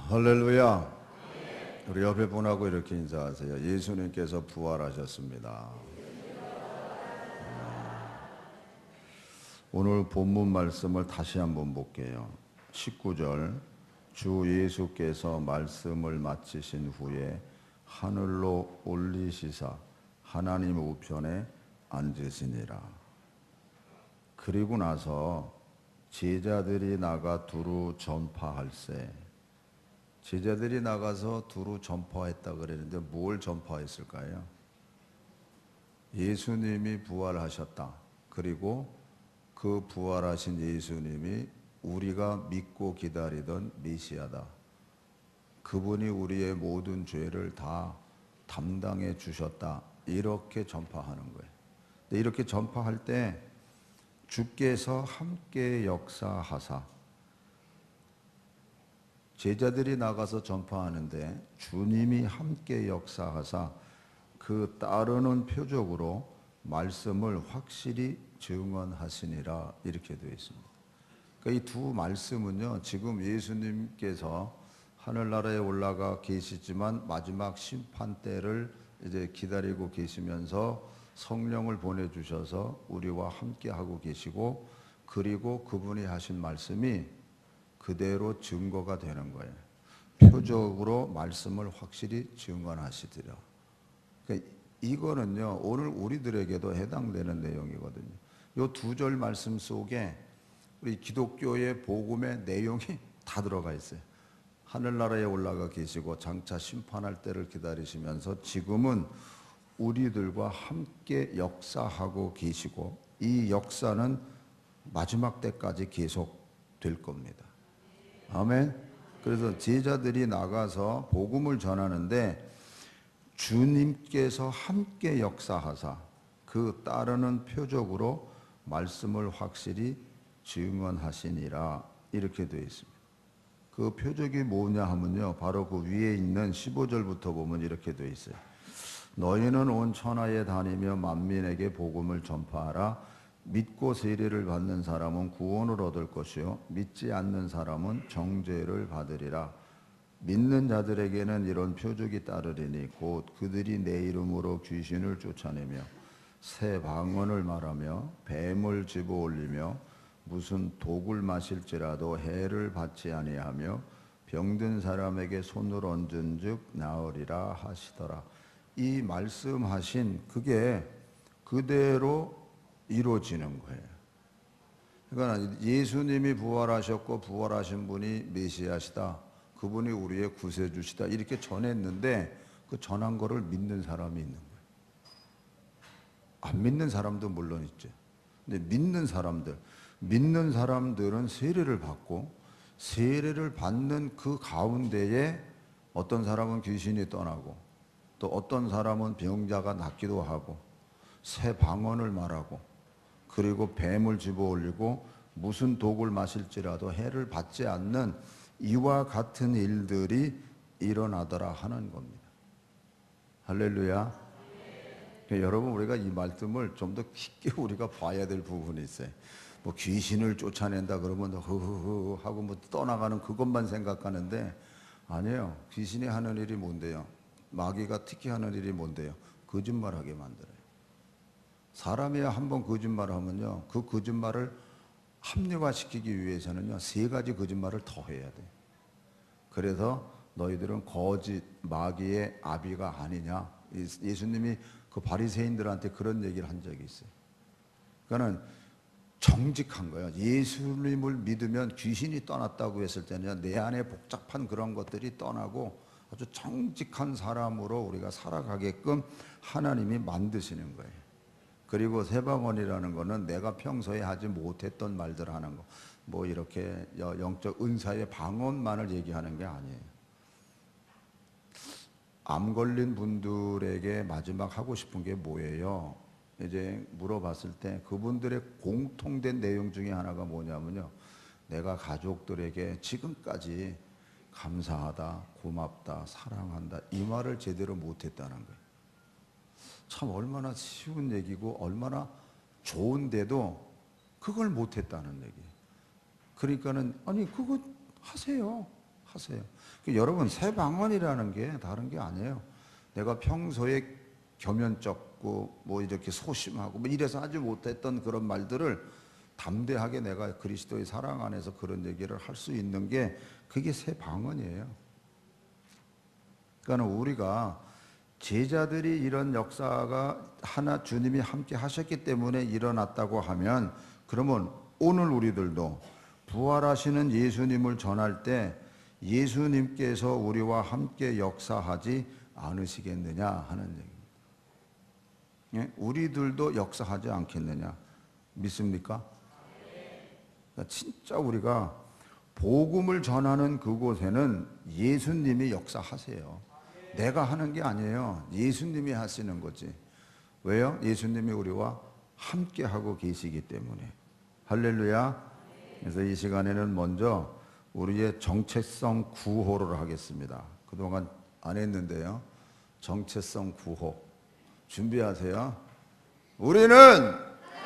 할렐루야. 우리 옆에 분하고 이렇게 인사하세요. 예수님께서 부활하셨습니다. 오늘 본문 말씀을 다시 한번 볼게요. 19절. 주 예수께서 말씀을 마치신 후에 하늘로 올리시사 하나님 우편에 앉으시니라. 그리고 나서 제자들이 나가 두루 전파할세. 제자들이 나가서 두루 전파했다 그랬는데 뭘 전파했을까요? 예수님이 부활하셨다. 그리고 그 부활하신 예수님이 우리가 믿고 기다리던 메시아다. 그분이 우리의 모든 죄를 다 담당해 주셨다. 이렇게 전파하는 거예요. 근데 이렇게 전파할 때 주께서 함께 역사하사, 제자들이 나가서 전파하는데 주님이 함께 역사하사 그 따르는 표적으로 말씀을 확실히 증언하시니라. 이렇게 되어 있습니다. 그러니까 이 두 말씀은요, 지금 예수님께서 하늘나라에 올라가 계시지만 마지막 심판 때를 이제 기다리고 계시면서 성령을 보내주셔서 우리와 함께 하고 계시고, 그리고 그분이 하신 말씀이 그대로 증거가 되는 거예요. 표적으로 말씀을 확실히 증언하시리라. 그러니까 이거는요, 오늘 우리들에게도 해당되는 내용이거든요. 이 두 절 말씀 속에 우리 기독교의 복음의 내용이 다 들어가 있어요. 하늘나라에 올라가 계시고 장차 심판할 때를 기다리시면서 지금은 우리들과 함께 역사하고 계시고, 이 역사는 마지막 때까지 계속 될 겁니다. 아멘. 그래서 제자들이 나가서 복음을 전하는데 주님께서 함께 역사하사 그 따르는 표적으로 말씀을 확실히 증언하시니라. 이렇게 되어 있습니다. 그 표적이 뭐냐 하면요, 바로 그 위에 있는 15절부터 보면 이렇게 되어 있어요. 너희는 온 천하에 다니며 만민에게 복음을 전파하라. 믿고 세례를 받는 사람은 구원을 얻을 것이요 믿지 않는 사람은 정죄를 받으리라. 믿는 자들에게는 이런 표적이 따르리니 곧 그들이 내 이름으로 귀신을 쫓아내며 새 방언을 말하며 뱀을 집어올리며 무슨 독을 마실지라도 해를 받지 아니하며 병든 사람에게 손을 얹은즉 나으리라 하시더라. 이 말씀하신 그게 그대로 이루어지는 거예요. 그러니까 예수님이 부활하셨고 부활하신 분이 메시아시다. 그분이 우리의 구세주시다. 이렇게 전했는데 그 전한 거를 믿는 사람이 있는 거예요. 안 믿는 사람도 물론 있죠. 근데 믿는 사람들은 세례를 받고, 세례를 받는 그 가운데에 어떤 사람은 귀신이 떠나고, 또 어떤 사람은 병자가 낫기도 하고, 새 방언을 말하고, 그리고 뱀을 집어올리고 무슨 독을 마실지라도 해를 받지 않는 이와 같은 일들이 일어나더라 하는 겁니다. 할렐루야. 여러분, 우리가 이 말씀을 좀 더 깊게 우리가 봐야 될 부분이 있어요. 뭐 귀신을 쫓아낸다 그러면 흐흐흐 하고 뭐 떠나가는 그것만 생각하는데, 아니에요. 귀신이 하는 일이 뭔데요? 마귀가 특히 하는 일이 뭔데요? 거짓말하게 만들어요. 사람이 한번 거짓말하면요, 그 거짓말을 합리화시키기 위해서는요, 세 가지 거짓말을 더 해야 돼. 그래서 너희들은 거짓 마귀의 아비가 아니냐. 예수님이 그 바리새인들한테 그런 얘기를 한 적이 있어요. 그러니까는 정직한 거예요. 예수님을 믿으면 귀신이 떠났다고 했을 때는 내 안에 복잡한 그런 것들이 떠나고 아주 정직한 사람으로 우리가 살아가게끔 하나님이 만드시는 거예요. 그리고 새방언이라는 거는 내가 평소에 하지 못했던 말들 하는 거, 뭐 이렇게 영적 은사의 방언만을 얘기하는 게 아니에요. 암 걸린 분들에게 마지막 하고 싶은 게 뭐예요? 이제 물어봤을 때 그분들의 공통된 내용 중에 하나가 뭐냐면요, 내가 가족들에게 지금까지 감사하다, 고맙다, 사랑한다 이 말을 제대로 못했다는 거예요. 참 얼마나 쉬운 얘기고 얼마나 좋은데도 그걸 못했다는 얘기. 그러니까는 아니 그거 하세요. 하세요. 여러분, 새 방언이라는 게 다른 게 아니에요. 내가 평소에 겸연쩍고 뭐 이렇게 소심하고 뭐 이래서 하지 못했던 그런 말들을 담대하게 내가 그리스도의 사랑 안에서 그런 얘기를 할 수 있는 게 그게 새 방언이에요. 그러니까 우리가 제자들이 이런 역사가 하나 주님이 함께 하셨기 때문에 일어났다고 하면, 그러면 오늘 우리들도 부활하시는 예수님을 전할 때 예수님께서 우리와 함께 역사하지 않으시겠느냐 하는 얘기입니다. 예? 우리들도 역사하지 않겠느냐 믿습니까? 그러니까 진짜 우리가 복음을 전하는 그곳에는 예수님이 역사하세요. 내가 하는 게 아니에요. 예수님이 하시는 거지. 왜요? 예수님이 우리와 함께 하고 계시기 때문에. 할렐루야. 그래서 이 시간에는 먼저 우리의 정체성 구호를 하겠습니다. 그동안 안 했는데요. 정체성 구호 준비하세요. 우리는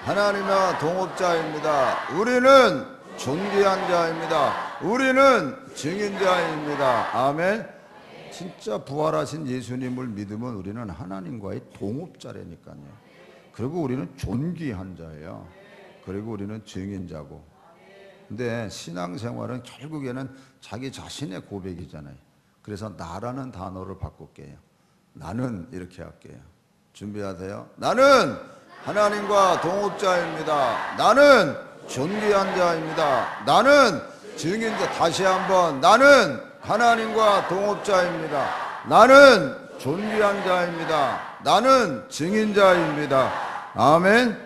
하나님과 동업자입니다. 우리는 존귀한 자입니다. 우리는 증인자입니다. 아멘. 진짜 부활하신 예수님을 믿으면 우리는 하나님과의 동업자라니까요. 그리고 우리는 존귀한 자예요. 그리고 우리는 증인자고. 근데 신앙생활은 결국에는 자기 자신의 고백이잖아요. 그래서 나라는 단어를 바꿀게요. 나는 이렇게 할게요. 준비하세요. 나는 하나님과 동업자입니다. 나는 존귀한 자입니다. 나는 증인자. 다시 한번. 나는 하나님과 동업자입니다. 나는 존귀한 자입니다. 나는 증인자입니다. 아멘.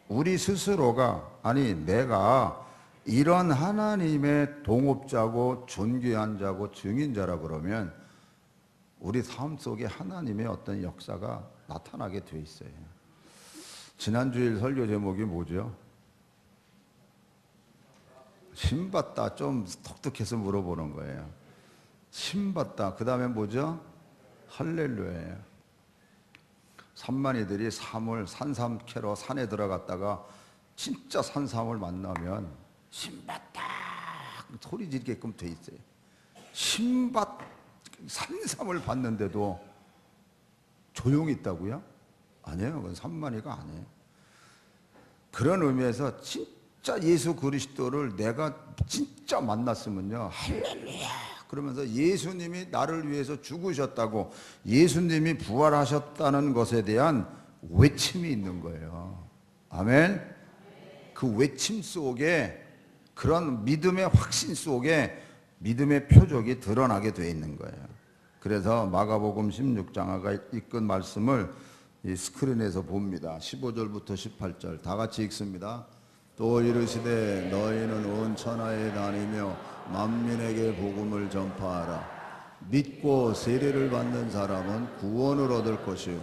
우리 스스로가, 아니 내가 이런 하나님의 동업자고 존귀한 자고 증인자라 그러면 우리 삶 속에 하나님의 어떤 역사가 나타나게 돼 있어요. 지난주일 설교 제목이 뭐죠? 신받다. 좀 독특해서 물어보는 거예요. 신받다. 그 다음에 뭐죠? 할렐루야예요. 산만이들이 산삼 캐러 산에 들어갔다가 진짜 산삼을 만나면 신받다 소리 지르게끔 돼 있어요. 산삼을 봤는데도 조용히 있다고요? 아니에요. 그건 산만이가 아니에요. 그런 의미에서 진짜 예수 그리스도를 내가 진짜 만났으면요, 할렐루야 그러면서 예수님이 나를 위해서 죽으셨다고, 예수님이 부활하셨다는 것에 대한 외침이 있는 거예요. 아멘. 그 외침 속에, 그런 믿음의 확신 속에 믿음의 표적이 드러나게 되어 있는 거예요. 그래서 마가복음 16장 아까 읽은 말씀을 이 스크린에서 봅니다. 15절부터 18절 다 같이 읽습니다. 또 이르시되 너희는 온 천하에 다니며 만민에게 복음을 전파하라. 믿고 세례를 받는 사람은 구원을 얻을 것이요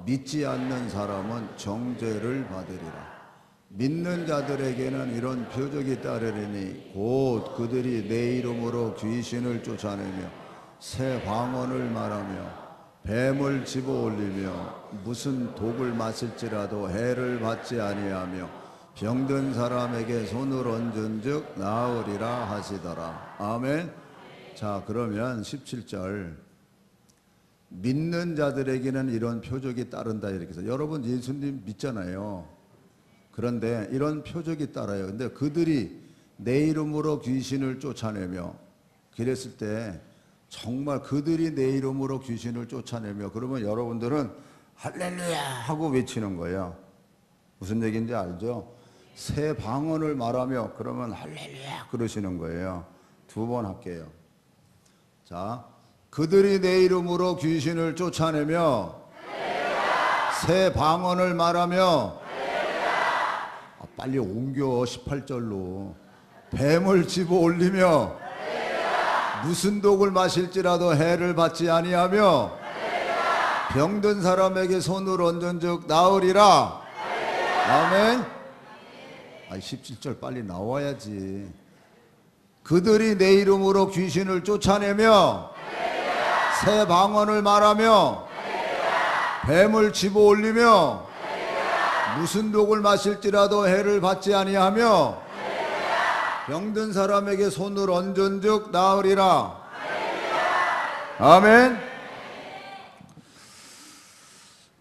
믿지 않는 사람은 정죄를 받으리라. 믿는 자들에게는 이런 표적이 따르리니 곧 그들이 내 이름으로 귀신을 쫓아내며 새 방언을 말하며 뱀을 집어올리며 무슨 독을 마실지라도 해를 받지 아니하며 병든 사람에게 손을 얹은 즉 나으리라 하시더라. 아멘. 자, 그러면 17절 믿는 자들에게는 이런 표적이 따른다 이렇게 해서, 여러분 예수님 믿잖아요. 그런데 이런 표적이 따라요. 근데 그들이 내 이름으로 귀신을 쫓아내며, 그랬을 때 정말 그들이 내 이름으로 귀신을 쫓아내며, 그러면 여러분들은 할렐루야 하고 외치는 거예요. 무슨 얘기인지 알죠? 새 방언을 말하며, 그러면 할렐루야 그러시는 거예요. 두 번 할게요. 자, 그들이 내 이름으로 귀신을 쫓아내며 새 방언을 말하며, 빨리 옮겨 18절로. 뱀을 집어 올리며 무슨 독을 마실지라도 해를 받지 아니하며 병든 사람에게 손을 얹은 즉 나으리라. 아멘. 17절 빨리 나와야지. 그들이 내 이름으로 귀신을 쫓아내며 새 방언을 말하며 뱀을 집어 올리며 무슨 독을 마실지라도 해를 받지 아니하며. 병든 사람에게 손을 얹은즉 나으리라. 아멘.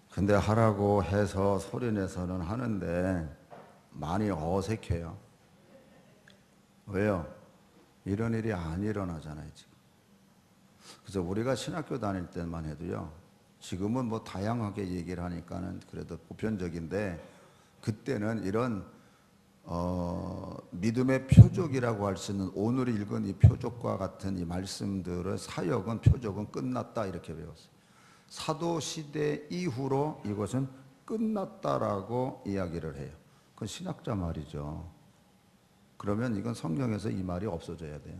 근데 하라고 해서 소리내서는 하는데 많이 어색해요. 왜요? 이런 일이 안 일어나잖아요, 지금. 그래서 우리가 신학교 다닐 때만 해도요, 지금은 뭐 다양하게 얘기를 하니까는 그래도 보편적인데, 그때는 이런 믿음의 표적이라고 할 수 있는 오늘 읽은 이 표적과 같은 이 말씀들의 사역은, 표적은 끝났다, 이렇게 배웠어요. 사도 시대 이후로 이것은 끝났다라고 이야기를 해요. 그건 신학자 말이죠. 그러면 이건 성경에서 이 말이 없어져야 돼요.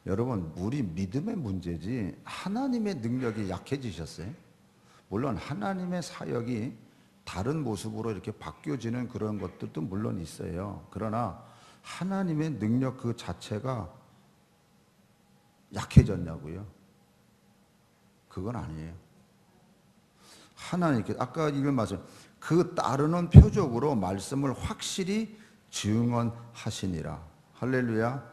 여러분, 우리 믿음의 문제지 하나님의 능력이 약해지셨어요? 물론 하나님의 사역이 다른 모습으로 이렇게 바뀌어지는 그런 것들도 물론 있어요. 그러나 하나님의 능력 그 자체가 약해졌냐고요? 그건 아니에요. 하나님께 아까 읽은 말씀, 그 따르는 표적으로 말씀을 확실히 증언하시니라. 할렐루야.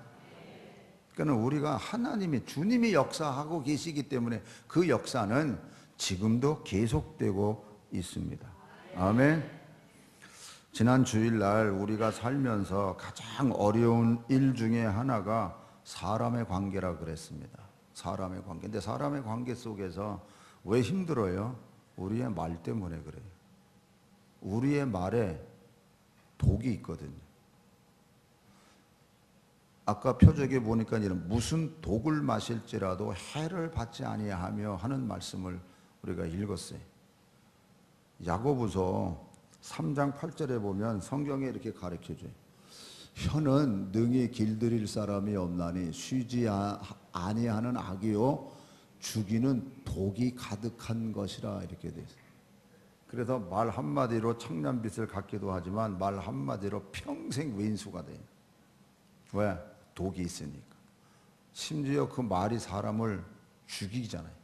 그러니까 우리가 하나님이, 주님이 역사하고 계시기 때문에 그 역사는 지금도 계속되고 있습니다. 아멘. 지난 주일날 우리가 살면서 가장 어려운 일 중에 하나가 사람의 관계라 그랬습니다. 사람의 관계. 근데 사람의 관계 속에서 왜 힘들어요? 우리의 말 때문에 그래요. 우리의 말에 독이 있거든요. 아까 표적에 보니까 이런 무슨 독을 마실지라도 해를 받지 아니하며 하는 말씀을 우리가 읽었어요. 야고보서 3장 8절에 보면 성경에 이렇게 가르쳐줘요. 혀는 능히 길들일 사람이 없나니 쉬지 아니하는 악이요 죽이는 독이 가득한 것이라, 이렇게 돼 있어요. 그래서 말 한마디로 청량빛을 갖기도 하지만 말 한마디로 평생 왼수가 돼요. 왜? 독이 있으니까. 심지어 그 말이 사람을 죽이잖아요.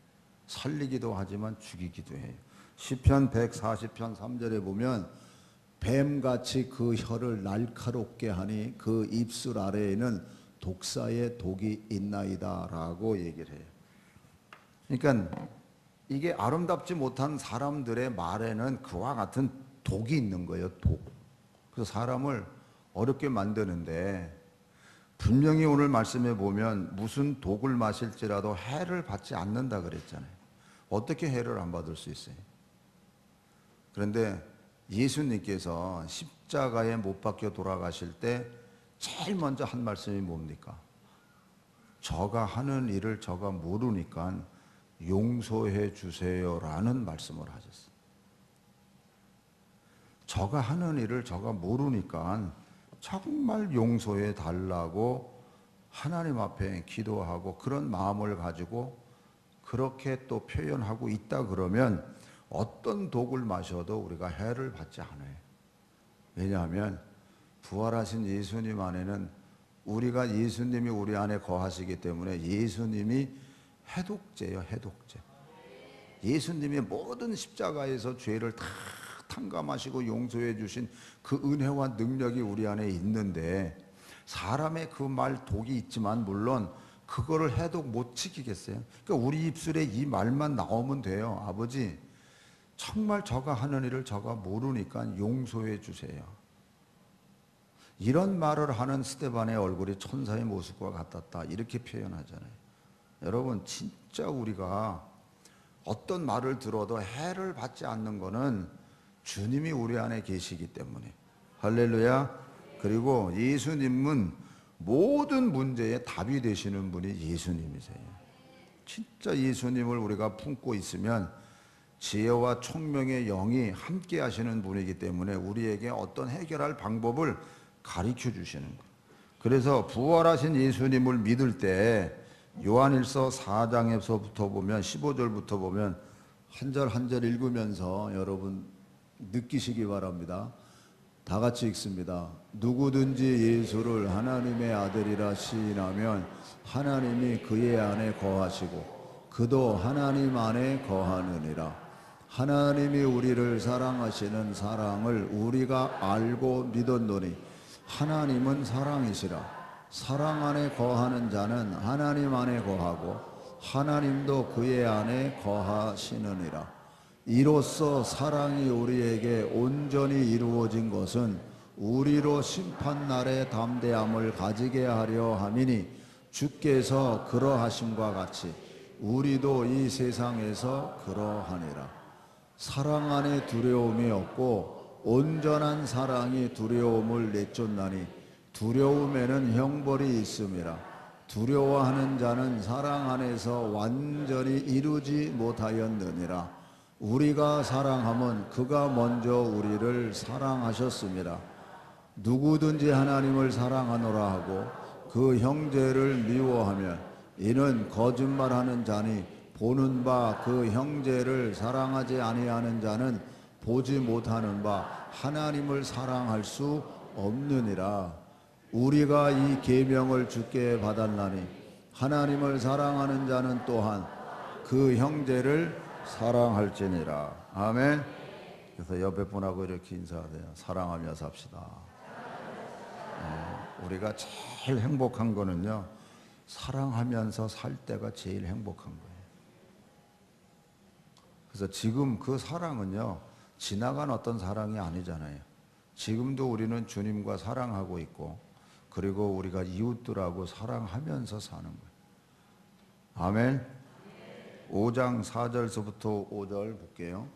살리기도 하지만 죽이기도 해요. 시편 140편 3절에 보면 뱀같이 그 혀를 날카롭게 하니 그 입술 아래에는 독사의 독이 있나이다 라고 얘기를 해요. 그러니까 이게 아름답지 못한 사람들의 말에는 그와 같은 독이 있는 거예요. 독. 그래서 사람을 어렵게 만드는데, 분명히 오늘 말씀에 보면 무슨 독을 마실지라도 해를 받지 않는다 그랬잖아요. 어떻게 해를 안 받을 수 있어요? 그런데 예수님께서 십자가에 못 박혀 돌아가실 때 제일 먼저 한 말씀이 뭡니까? 저가 하는 일을 저가 모르니까 용서해 주세요라는 말씀을 하셨어요. 저가 하는 일을 저가 모르니까 정말 용서해 달라고 하나님 앞에 기도하고 그런 마음을 가지고 그렇게 또 표현하고 있다 그러면 어떤 독을 마셔도 우리가 해를 받지 않아요. 왜냐하면 부활하신 예수님 안에는 우리가, 예수님이 우리 안에 거하시기 때문에 예수님이 해독제예요. 해독제. 예수님이 모든 십자가에서 죄를 다 탕감하시고 용서해 주신 그 은혜와 능력이 우리 안에 있는데, 사람의 그 말 독이 있지만 물론 그거를 해독 못 지키겠어요? 그러니까 우리 입술에 이 말만 나오면 돼요. 아버지, 정말 저가 하는 일을 저가 모르니까 용서해 주세요. 이런 말을 하는 스데반의 얼굴이 천사의 모습과 같았다, 이렇게 표현하잖아요. 여러분, 진짜 우리가 어떤 말을 들어도 해를 받지 않는 거는 주님이 우리 안에 계시기 때문에. 할렐루야. 그리고 예수님은 모든 문제에 답이 되시는 분이 예수님이세요. 진짜 예수님을 우리가 품고 있으면 지혜와 총명의 영이 함께 하시는 분이기 때문에 우리에게 어떤 해결할 방법을 가르쳐 주시는 거예요. 그래서 부활하신 예수님을 믿을 때 요한일서 4장에서부터 보면 15절부터 보면 한 절 한 절 읽으면서 여러분 느끼시기 바랍니다. 다 같이 읽습니다. 누구든지 예수를 하나님의 아들이라 시인하면 하나님이 그의 안에 거하시고 그도 하나님 안에 거하느니라. 하나님이 우리를 사랑하시는 사랑을 우리가 알고 믿었노니 하나님은 사랑이시라. 사랑 안에 거하는 자는 하나님 안에 거하고 하나님도 그의 안에 거하시느니라. 이로써 사랑이 우리에게 온전히 이루어진 것은 우리로 심판날의 담대함을 가지게 하려 함이니, 주께서 그러하심과 같이 우리도 이 세상에서 그러하니라. 사랑 안에 두려움이 없고 온전한 사랑이 두려움을 내쫓나니 두려움에는 형벌이 있음이라. 두려워하는 자는 사랑 안에서 완전히 이루지 못하였느니라. 우리가 사랑함은 그가 먼저 우리를 사랑하셨습니다. 누구든지 하나님을 사랑하노라 하고 그 형제를 미워하면 이는 거짓말하는 자니, 보는 바 그 형제를 사랑하지 아니하는 자는 보지 못하는 바 하나님을 사랑할 수 없느니라. 우리가 이 계명을 주께 받았나니 하나님을 사랑하는 자는 또한 그 형제를 사랑할지니라. 아멘. 그래서 옆에 분하고 이렇게 인사하세요. 사랑하며 삽시다. 우리가 제일 행복한 거는요, 사랑하면서 살 때가 제일 행복한 거예요. 그래서 지금 그 사랑은요, 지나간 어떤 사랑이 아니잖아요. 지금도 우리는 주님과 사랑하고 있고, 그리고 우리가 이웃들하고 사랑하면서 사는 거예요. 아멘. 5장 4절서부터 5절 볼게요.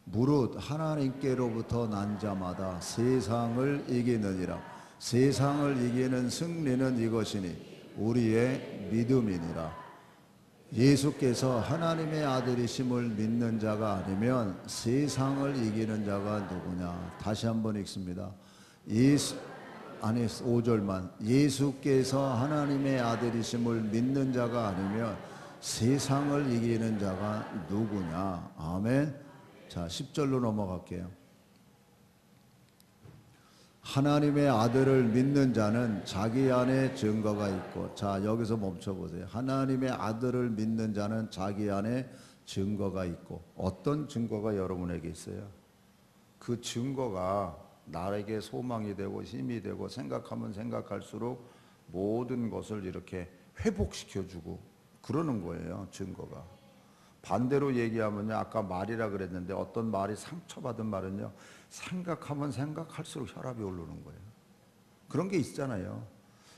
무릇 하나님께로부터 난 자마다 세상을 이기느니라. 세상을 이기는 승리는 이것이니 우리의 믿음이니라. 예수께서 하나님의 아들이심을 믿는 자가 아니면 세상을 이기는 자가 누구냐. 다시 한번 읽습니다. 5절만. 예수께서 하나님의 아들이심을 믿는 자가 아니면 세상을 이기는 자가 누구냐. 아멘. 자, 10절로 넘어갈게요. 하나님의 아들을 믿는 자는 자기 안에 증거가 있고, 자, 여기서 멈춰보세요. 하나님의 아들을 믿는 자는 자기 안에 증거가 있고. 어떤 증거가 여러분에게 있어요? 그 증거가 나에게 소망이 되고 힘이 되고, 생각하면 생각할수록 모든 것을 이렇게 회복시켜주고 그러는 거예요. 증거가. 반대로 얘기하면요, 아까 말이라 그랬는데 어떤 말이 상처받은 말은요, 생각하면 생각할수록 혈압이 오르는 거예요. 그런 게 있잖아요.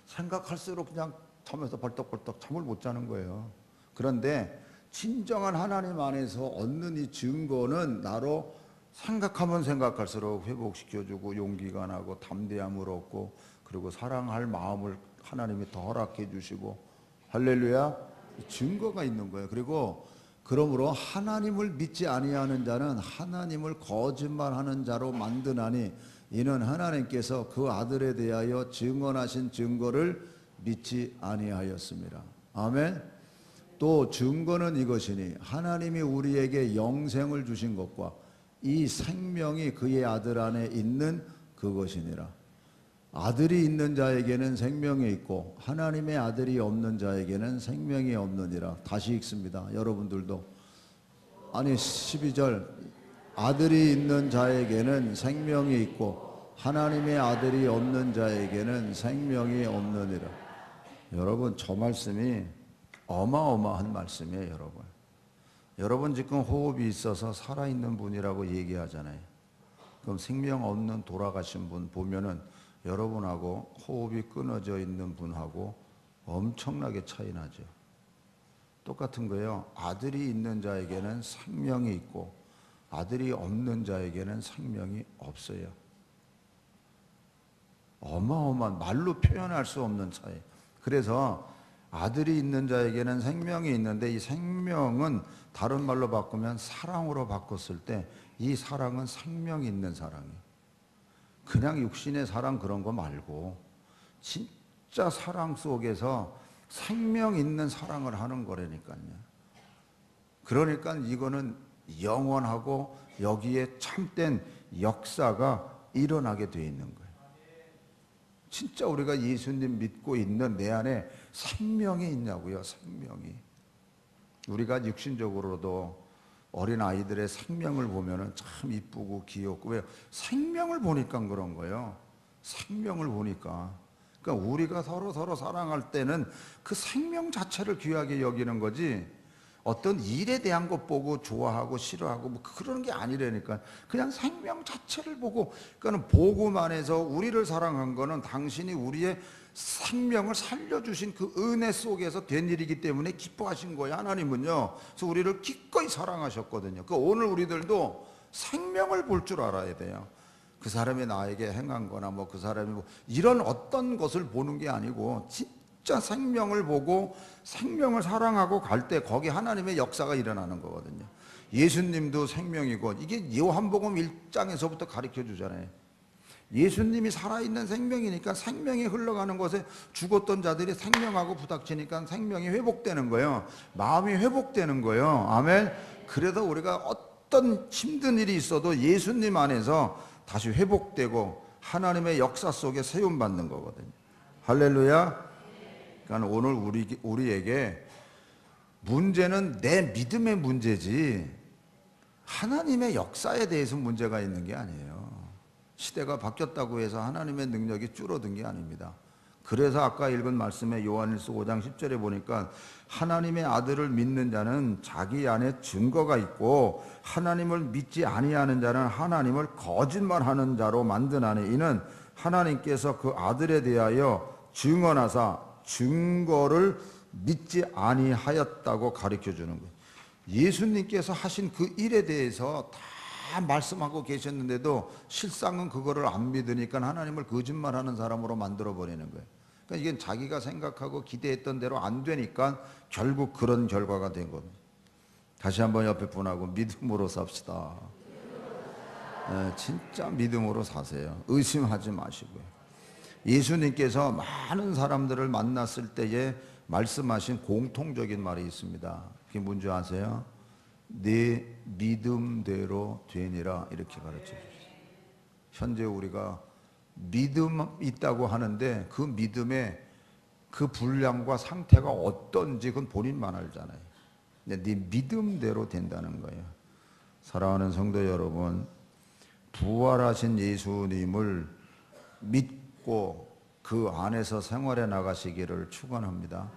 생각할수록 그냥 잠에서 벌떡벌떡 잠을 못 자는 거예요. 그런데 진정한 하나님 안에서 얻는 이 증거는 나로 생각하면 생각할수록 회복시켜주고 용기가 나고 담대함을 얻고, 그리고 사랑할 마음을 하나님이 더 허락해 주시고, 할렐루야, 증거가 있는 거예요. 그리고 그러므로 하나님을 믿지 아니하는 자는 하나님을 거짓말하는 자로 만드나니, 이는 하나님께서 그 아들에 대하여 증언하신 증거를 믿지 아니하였습니다. 아멘. 또 증거는 이것이니 하나님이 우리에게 영생을 주신 것과 이 생명이 그의 아들 안에 있는 그것이니라. 아들이 있는 자에게는 생명이 있고 하나님의 아들이 없는 자에게는 생명이 없느니라. 다시 읽습니다. 여러분들도. 아니 12절. 아들이 있는 자에게는 생명이 있고 하나님의 아들이 없는 자에게는 생명이 없느니라. 여러분, 저 말씀이 어마어마한 말씀이에요. 여러분 지금 호흡이 있어서 살아있는 분이라고 얘기하잖아요. 그럼 생명 없는 돌아가신 분 보면은 여러분하고 호흡이 끊어져 있는 분하고 엄청나게 차이 나죠. 똑같은 거예요. 아들이 있는 자에게는 생명이 있고 아들이 없는 자에게는 생명이 없어요. 어마어마한, 말로 표현할 수 없는 차이. 그래서 아들이 있는 자에게는 생명이 있는데, 이 생명은 다른 말로 바꾸면 사랑으로 바꿨을 때 이 사랑은 생명이 있는 사랑이에요. 그냥 육신의 사랑 그런 거 말고 진짜 사랑 속에서 생명 있는 사랑을 하는 거라니까요. 그러니까 이거는 영원하고 여기에 참된 역사가 일어나게 돼 있는 거예요. 진짜 우리가 예수님 믿고 있는 내 안에 생명이 있냐고요. 생명이. 우리가 육신적으로도 어린 아이들의 생명을 보면은 참 이쁘고 귀엽고, 왜? 생명을 보니까 그런 거예요. 생명을 보니까, 그러니까 우리가 서로 사랑할 때는 그 생명 자체를 귀하게 여기는 거지, 어떤 일에 대한 것 보고 좋아하고 싫어하고 뭐 그런 게 아니라니까. 그냥 생명 자체를 보고, 그러니까 복음 안에서 우리를 사랑한 거는 당신이 우리의 생명을 살려주신 그 은혜 속에서 된 일이기 때문에 기뻐하신 거예요, 하나님은요. 그래서 우리를 기꺼이 사랑하셨거든요. 그 오늘 우리들도 생명을 볼 줄 알아야 돼요. 그 사람이 나에게 행한 거나 뭐 그 사람이 뭐 이런 어떤 것을 보는 게 아니고 진짜 생명을 보고 생명을 사랑하고 갈 때 거기 하나님의 역사가 일어나는 거거든요. 예수님도 생명이고, 이게 요한복음 1장에서부터 가르쳐 주잖아요. 예수님이 살아있는 생명이니까 생명이 흘러가는 곳에 죽었던 자들이 생명하고 부닥치니까 생명이 회복되는 거예요. 마음이 회복되는 거예요. 아멘. 그래서 우리가 어떤 힘든 일이 있어도 예수님 안에서 다시 회복되고 하나님의 역사 속에 세움받는 거거든요. 할렐루야. 그러니까 오늘 우리에게 문제는 내 믿음의 문제지 하나님의 역사에 대해서 문제가 있는 게 아니에요. 시대가 바뀌었다고 해서 하나님의 능력이 줄어든 게 아닙니다. 그래서 아까 읽은 말씀에 요한일서 5장 10절에 보니까 하나님의 아들을 믿는 자는 자기 안에 증거가 있고 하나님을 믿지 아니하는 자는 하나님을 거짓말하는 자로 만드나니 이는 하나님께서 그 아들에 대하여 증언하사 증거를 믿지 아니하였다고 가르쳐 주는 거예요. 예수님께서 하신 그 일에 대해서 다 말씀하고 계셨는데도 실상은 그거를 안 믿으니까 하나님을 거짓말하는 사람으로 만들어 버리는 거예요. 그러니까 이게 자기가 생각하고 기대했던 대로 안 되니까 결국 그런 결과가 된 겁니다. 다시 한번 옆에 분하고 믿음으로 삽시다. 진짜 믿음으로 사세요. 의심하지 마시고요. 예수님께서 많은 사람들을 만났을 때에 말씀하신 공통적인 말이 있습니다. 그게 뭔지 아세요? 내 믿음대로 되니라, 이렇게 가르쳐 주셨어요. 현재 우리가 믿음 있다고 하는데 그 믿음의 그 분량과 상태가 어떤지 그건 본인만 알잖아요. 근데 네 믿음대로 된다는 거예요. 사랑하는 성도 여러분, 부활하신 예수님을 믿고 그 안에서 생활해 나가시기를 축원합니다.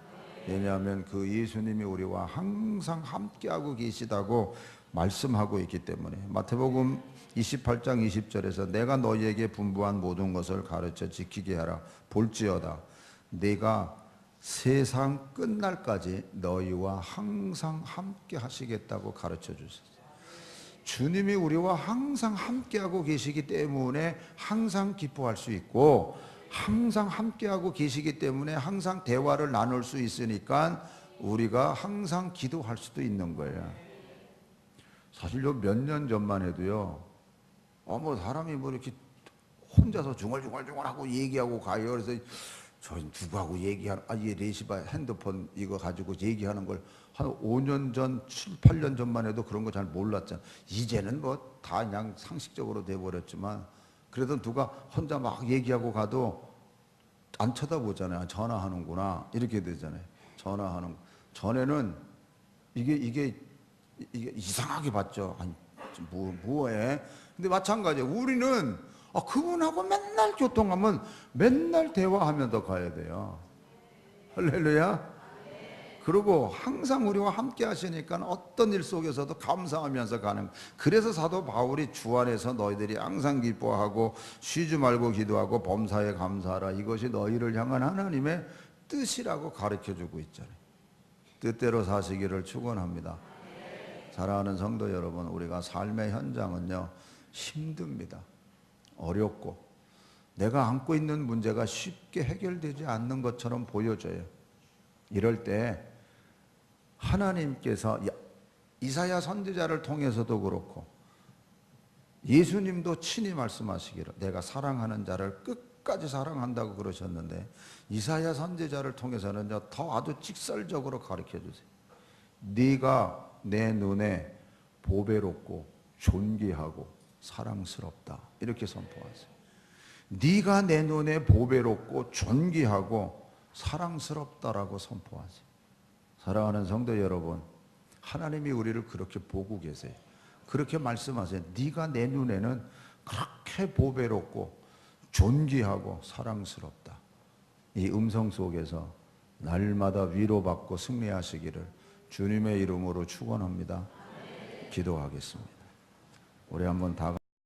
왜냐하면 그 예수님이 우리와 항상 함께하고 계시다고 말씀하고 있기 때문에. 마태복음 28장 20절에서 내가 너희에게 분부한 모든 것을 가르쳐 지키게 하라. 볼지어다 내가 세상 끝날까지 너희와 항상 함께 하시겠다고 가르쳐 주셨어요. 주님이 우리와 항상 함께하고 계시기 때문에 항상 기뻐할 수 있고, 항상 함께하고 계시기 때문에 항상 대화를 나눌 수 있으니까 우리가 항상 기도할 수도 있는 거예요. 사실 몇 년 전만 해도요, 뭐 사람이 뭐 이렇게 혼자서 중얼중얼하고 얘기하고 가요. 그래서 저 누구하고 얘기하는, 얘 레시바 핸드폰 이거 가지고 얘기하는 걸 한 5년 전, 7, 8년 전만 해도 그런 거 잘 몰랐잖아. 이제는 뭐 다 그냥 상식적으로 돼버렸지만, 그래도 누가 혼자 막 얘기하고 가도 안 쳐다보잖아요. 전화하는구나 이렇게 되잖아요. 전화하는. 전에는 이게 이상하게 봤죠. 아니 뭐해? 근데 마찬가지예요. 우리는 그분하고 맨날 교통하면 맨날 대화하면서 가야 돼요. 할렐루야. 그리고 항상 우리와 함께 하시니까 어떤 일 속에서도 감사하면서 가는. 그래서 사도 바울이 주 안에서 너희들이 항상 기뻐하고 쉬지 말고 기도하고 범사에 감사하라, 이것이 너희를 향한 하나님의 뜻이라고 가르쳐주고 있잖아요. 뜻대로 사시기를 축원합니다. 사랑하는 성도 여러분, 우리가 삶의 현장은요 힘듭니다. 어렵고 내가 안고 있는 문제가 쉽게 해결되지 않는 것처럼 보여져요. 이럴 때 하나님께서 이사야 선지자를 통해서도 그렇고 예수님도 친히 말씀하시기를 내가 사랑하는 자를 끝까지 사랑한다고 그러셨는데, 이사야 선지자를 통해서는 더 아주 직설적으로 가르쳐 주세요. 네가 내 눈에 보배롭고 존귀하고 사랑스럽다, 이렇게 선포하세요. 네가 내 눈에 보배롭고 존귀하고 사랑스럽다라고 선포하세요. 사랑하는 성도 여러분, 하나님이 우리를 그렇게 보고 계세요. 그렇게 말씀하세요. 네가 내 눈에는 그렇게 보배롭고 존귀하고 사랑스럽다. 이 음성 속에서 날마다 위로받고 승리하시기를 주님의 이름으로 축원합니다. 기도하겠습니다. 우리 한번 다